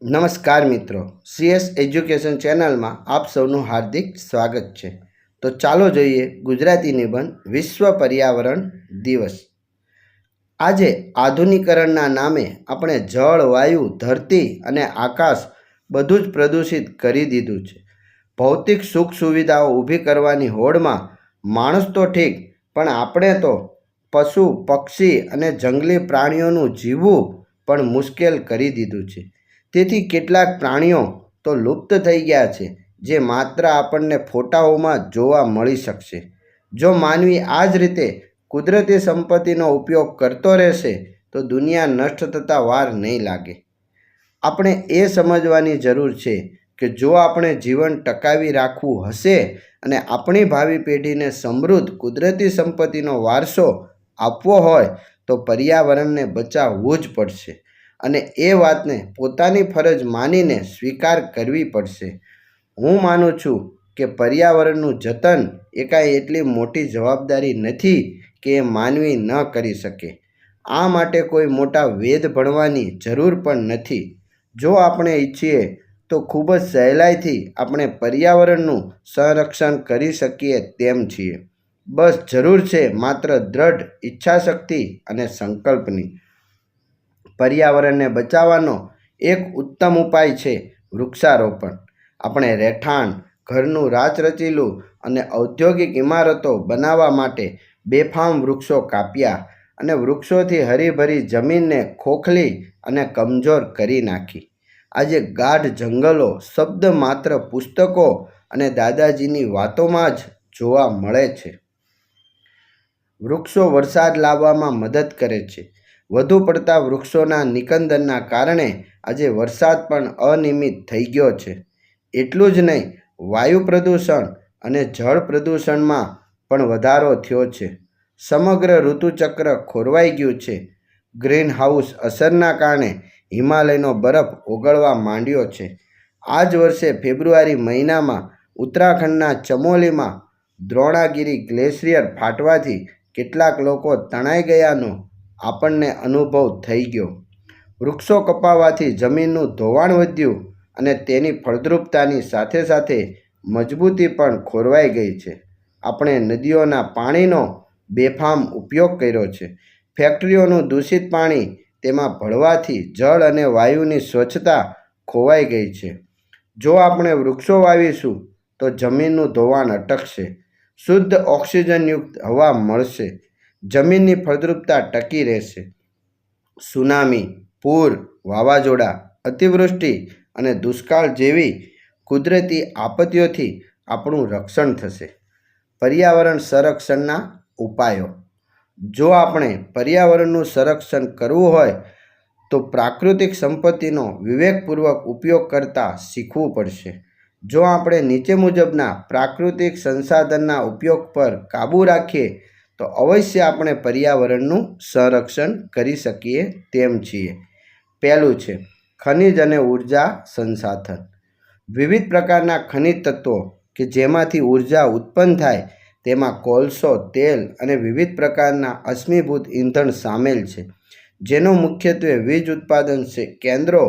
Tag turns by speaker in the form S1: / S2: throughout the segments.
S1: નમસ્કાર મિત્રો, CS education ચેનલમાં આપ સૌનું હાર્દિક સ્વાગત છે। તો ચાલો જોઈએ ગુજરાતી નિબંધ વિશ્વ પર્યાવરણ દિવસ। આજે આધુનિકરણના નામે આપણે જળ, વાયુ, ધરતી અને આકાશ બધું જ પ્રદૂષિત કરી દીધું છે। ભૌતિક સુખ સુવિધાઓ ઊભી કરવાની હોડમાં માણસ તો ઠીક, પણ આપણે તો પશુ, પક્ષી અને જંગલી પ્રાણીઓનું જીવવું પણ મુશ્કેલ કરી દીધું છે। તેથી કેટલાક પ્રાણીઓ તો લુપ્ત થઈ ગયા છે, જે માત્ર આપણને ફોટાઓમાં જોવા મળી શકશે। જો માનવી આ જ રીતે કુદરતી સંપત્તિનો ઉપયોગ કરતો રહેશે તો દુનિયા નષ્ટ થતાં વાર નહીં લાગે। આપણે એ સમજવાની જરૂર છે કે જો આપણે જીવન ટકાવી રાખવું હશે અને આપણી ભાવિ પેઢીને સમૃદ્ધ કુદરતી સંપત્તિનો વારસો આપવો હોય તો પર્યાવરણને બચાવવું જ પડશે અને એ વાતને પોતાની ફરજ માનીને સ્વીકાર કરવી પડશે। હું માનું છું કે પર્યાવરણનું જતન એ કાંઈ એટલી મોટી જવાબદારી નથી કે એ માનવી ન કરી શકે। આ માટે કોઈ મોટા વેદ ભણવાની જરૂર પણ નથી। જો આપણે ઈચ્છીએ તો ખૂબ જ સહેલાઈથી આપણે પર્યાવરણનું સંરક્ષણ કરી શકીએ તેમ છીએ। બસ જરૂર છે માત્ર દ્રઢ ઈચ્છાશક્તિ અને સંકલ્પની। પર્યાવરણને બચાવવાનો એક ઉત્તમ ઉપાય છે વૃક્ષારોપણ। આપણે રહેઠાણ, ઘરનું રાચરચીલું અને ઔદ્યોગિક ઇમારતો બનાવવા માટે બેફામ વૃક્ષો કાપ્યા અને વૃક્ષોથી હરીભરી જમીનને ખોખલી અને કમજોર કરી નાખી। આજે ગાઢ જંગલો શબ્દ માત્ર પુસ્તકો અને દાદાજીની વાતોમાં જ જોવા મળે છે। વૃક્ષો વરસાદ લાવવામાં મદદ કરે છે। વધુ પડતા વૃક્ષોના નિકંદનના કારણે આજે વરસાદ પણ અનિયમિત થઈ ગયો છે। એટલું જ નહીં, વાયુ પ્રદૂષણ અને જળ પ્રદૂષણમાં પણ વધારો થયો છે। સમગ્ર ઋતુચક્ર ખોરવાઈ ગયું છે। ગ્રીનહાઉસ અસરના કારણે હિમાલયનો બરફ ઓગળવા માંડ્યો છે। આ જ વર્ષે ફેબ્રુઆરી મહિનામાં ઉત્તરાખંડના ચમોલીમાં દ્રોણાગિરી ગ્લેશિયર ફાટવાથી કેટલાક લોકો તણાઈ ગયાનો આપણને અનુભવ થઈ ગયો। વૃક્ષો કપાવાથી જમીનનું ધોવાણ વધ્યું અને તેની ફળદ્રુપતાની સાથે સાથે મજબૂતી પણ ખોરવાઈ ગઈ છે। આપણે નદીઓના પાણીનો બેફામ ઉપયોગ કર્યો છે। ફેક્ટરીઓનું દૂષિત પાણી તેમાં ભળવાથી જળ અને વાયુની સ્વચ્છતા ખોવાઈ ગઈ છે। જો આપણે વૃક્ષો વાવીશું તો જમીનનું ધોવાણ અટકશે, શુદ્ધ ઓક્સિજનયુક્ત હવા મળશે, જમીનની ફળદ્રુપતા ટકી રહેશે। સુનામી, પૂર, વાવાઝોડા, અતિવૃષ્ટિ અને દુષ્કાળ જેવી કુદરતી આપત્તિઓથી આપણું રક્ષણ થશે। પર્યાવરણ સંરક્ષણના ઉપાયો। જો આપણે પર્યાવરણનું સંરક્ષણ કરવું હોય તો પ્રાકૃતિક સંપત્તિનો વિવેકપૂર્વક ઉપયોગ કરતાં શીખવું પડશે। જો આપણે નીચે મુજબના પ્રાકૃતિક સંસાધનના ઉપયોગ પર કાબૂ રાખીએ તો અવશ્ય આપણે પર્યાવરણનું સંરક્ષણ કરી શકીએ તેમ છીએ। પહેલું છે ખનિજ અને ઉર્જા સંસાધન। વિવિધ પ્રકારના ખનિજ તત્વો કે જેમાંથી ઉર્જા ઉત્પન્ન થાય તેમાં કોલસો, તેલ અને વિવિધ પ્રકારના અશ્મિભૂત ઇંધણ સામેલ છે, જેનો મુખ્યત્વે વીજ ઉત્પાદન કેન્દ્રો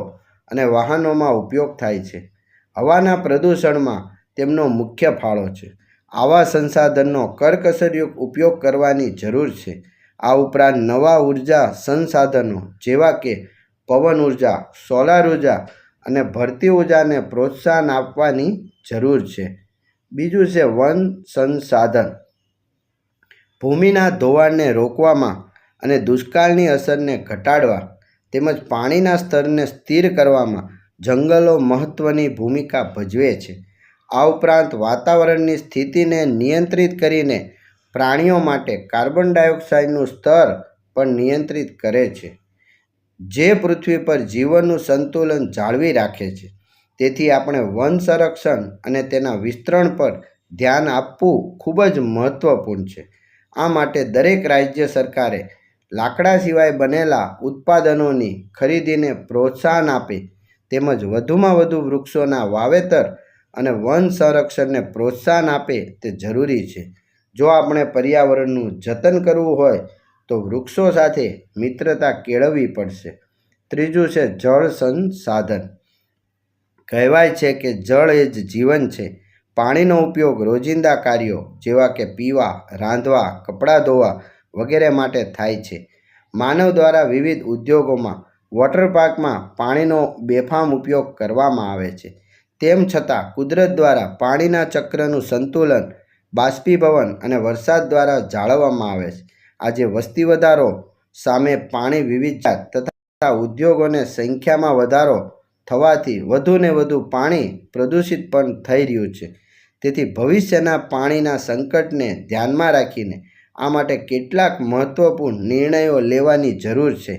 S1: અને વાહનોમાં ઉપયોગ થાય છે। હવાના પ્રદૂષણમાં તેમનો મુખ્ય ફાળો છે। આવા સંસાધનનો કરકસરયુક્ત ઉપયોગ કરવાની જરૂર છે। આ ઉપરાંત નવા ઉર્જા સંસાધનો જેવા કે પવન ઉર્જા, સોલાર ઉર્જા અને ભરતી ઉર્જાને પ્રોત્સાહન આપવાની જરૂર છે। બીજું છે વન સંસાધન। ભૂમિના ધોવાણને રોકવામાં અને દુષ્કાળની અસરને ઘટાડવા તેમજ પાણીના સ્તરને સ્થિર કરવામાં જંગલો મહત્ત્વની ભૂમિકા ભજવે છે। આ ઉપરાંત વાતાવરણની સ્થિતિને નિયંત્રિત કરીને પ્રાણીઓ માટે કાર્બન ડાયોક્સાઇડનું સ્તર પણ નિયંત્રિત કરે છે, જે પૃથ્વી પર જીવનનું સંતુલન જાળવી રાખે છે। તેથી આપણે વન સંરક્ષણ અને તેના વિસ્તરણ પર ધ્યાન આપવું ખૂબ જ મહત્ત્વપૂર્ણ છે। આ માટે દરેક રાજ્ય સરકારે લાકડા સિવાય બનેલા ઉત્પાદનોની ખરીદીને પ્રોત્સાહન આપે તેમજ વધુમાં વધુ વૃક્ષોના વાવેતર અને વન સંરક્ષણને પ્રોત્સાહન આપે તે જરૂરી છે। જો આપણે પર્યાવરણનું જતન કરવું હોય તો વૃક્ષો સાથે મિત્રતા કેળવવી પડશે। ત્રીજું છે જળ સંસાધન। કહેવાય છે કે જળ એ જ જીવન છે. પાણીનો ઉપયોગ રોજિંદા કાર્યો જેવા કે પીવા, રાંધવા, કપડાં ધોવા વગેરે માટે થાય છે. માનવ દ્વારા વિવિધ ઉદ્યોગોમાં, વોટર પાર્કમાં પાણીનો બેફામ ઉપયોગ કરવામાં આવે છે. તેમ છતાં કુદરત દ્વારા પાણીના ચક્રનું સંતુલન, બાષ્પીભવન અને વરસાદ દ્વારા જાળવવામાં આવે છે. આજે વસ્તી વધારો સામે પાણી વિવિધતા તથા ઉદ્યોગોને સંખ્યામાં વધારો થવાથી વધુને વધુ પાણી પ્રદૂષિત પણ થઈ રહ્યું છે. તેથી ભવિષ્યના પાણીના સંકટને ધ્યાનમાં રાખીને આ માટે કેટલાક મહત્વપૂર્ણ નિર્ણયો લેવાની જરૂર છે.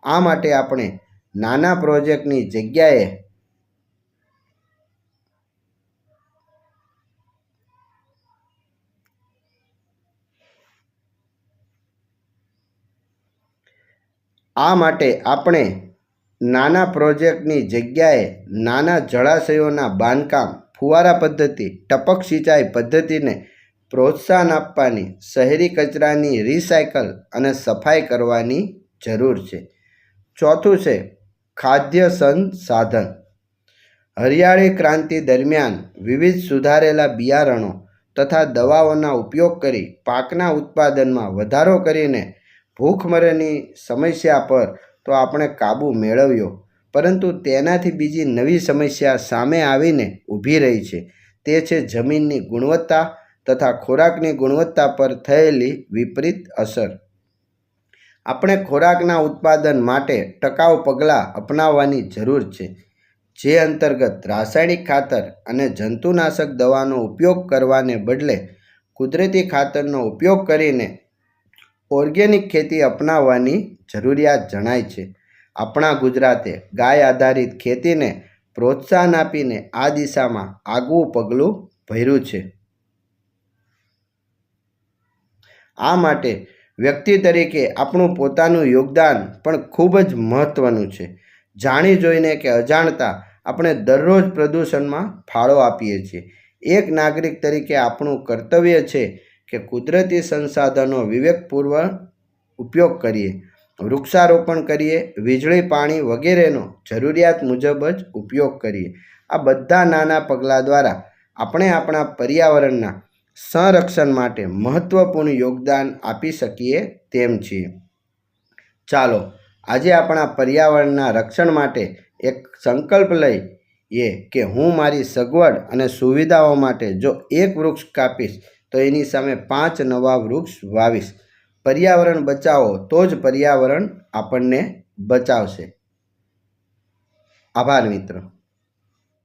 S1: આ માટે આપણે નાના પ્રોજેક્ટની જગ્યાએ નાના જળાશયોના બાંધકામ, ફુવારા પદ્ધતિ, ટપક સિંચાઈ પદ્ધતિને પ્રોત્સાહન આપવાની, શહેરી કચરાની રિસાયકલ અને સફાઈ કરવાની જરૂર છે. ચોથું છે ખાદ્ય સંસાધન. હરિયાળી ક્રાંતિ દરમિયાન વિવિધ સુધારેલા બિયારણો તથા દવાઓના ઉપયોગ કરી પાકના ઉત્પાદનમાં વધારો કરીને ભૂખમરીની સમસ્યા પર તો આપણે કાબૂ મેળવ્યો, પરંતુ તેનાથી બીજી નવી સમસ્યા સામે આવીને ઊભી રહી છે. તે છે જમીનની ગુણવત્તા તથા ખોરાકની ગુણવત્તા પર થયેલી વિપરીત અસર. આપણે ખોરાકના ઉત્પાદન માટે ટકાઉ પગલાં અપનાવવાની જરૂર છે, જે અંતર્ગત રાસાયણિક ખાતર અને જંતુનાશક દવાનો ઉપયોગ કરવાને બદલે કુદરતી ખાતરનો ઉપયોગ કરીને ઓર્ગેનિક ખેતી અપનાવવાની જરૂરિયાત જણાય છે. આપણા ગુજરાતે ગાય આધારિત ખેતીને પ્રોત્સાહન આપીને આ દિશામાં આગવું પગલું ભર્યું છે. આ માટે વ્યક્તિ તરીકે આપણું પોતાનું યોગદાન પણ ખૂબ જ મહત્ત્વનું છે. જાણી જોઈને કે અજાણતા આપણે દરરોજ પ્રદૂષણમાં ફાળો આપીએ છીએ. એક નાગરિક તરીકે આપણું કર્તવ્ય છે કે કુદરતી સંસાધનો વિવેકપૂર્વક ઉપયોગ કરીએ, વૃક્ષારોપણ કરીએ, વીજળી, પાણી વગેરેનો જરૂરિયાત મુજબ જ ઉપયોગ કરીએ. આ બધા નાના પગલાં દ્વારા આપણે આપણા પર્યાવરણના સંરક્ષણ માટે મહત્ત્વપૂર્ણ યોગદાન આપી શકીએ તેમ છીએ. ચાલો આજે આપણા પર્યાવરણના રક્ષણ માટે એક સંકલ્પ લઈએ કે હું મારી સગવડ અને સુવિધાઓ માટે જો એક વૃક્ષ કાપીશ તો એની સામે 5 નવા વૃક્ષ વાવીશ. પર્યાવરણ બચાવો તો જ પર્યાવરણ આપણને બચાવશે. આભાર મિત્રો.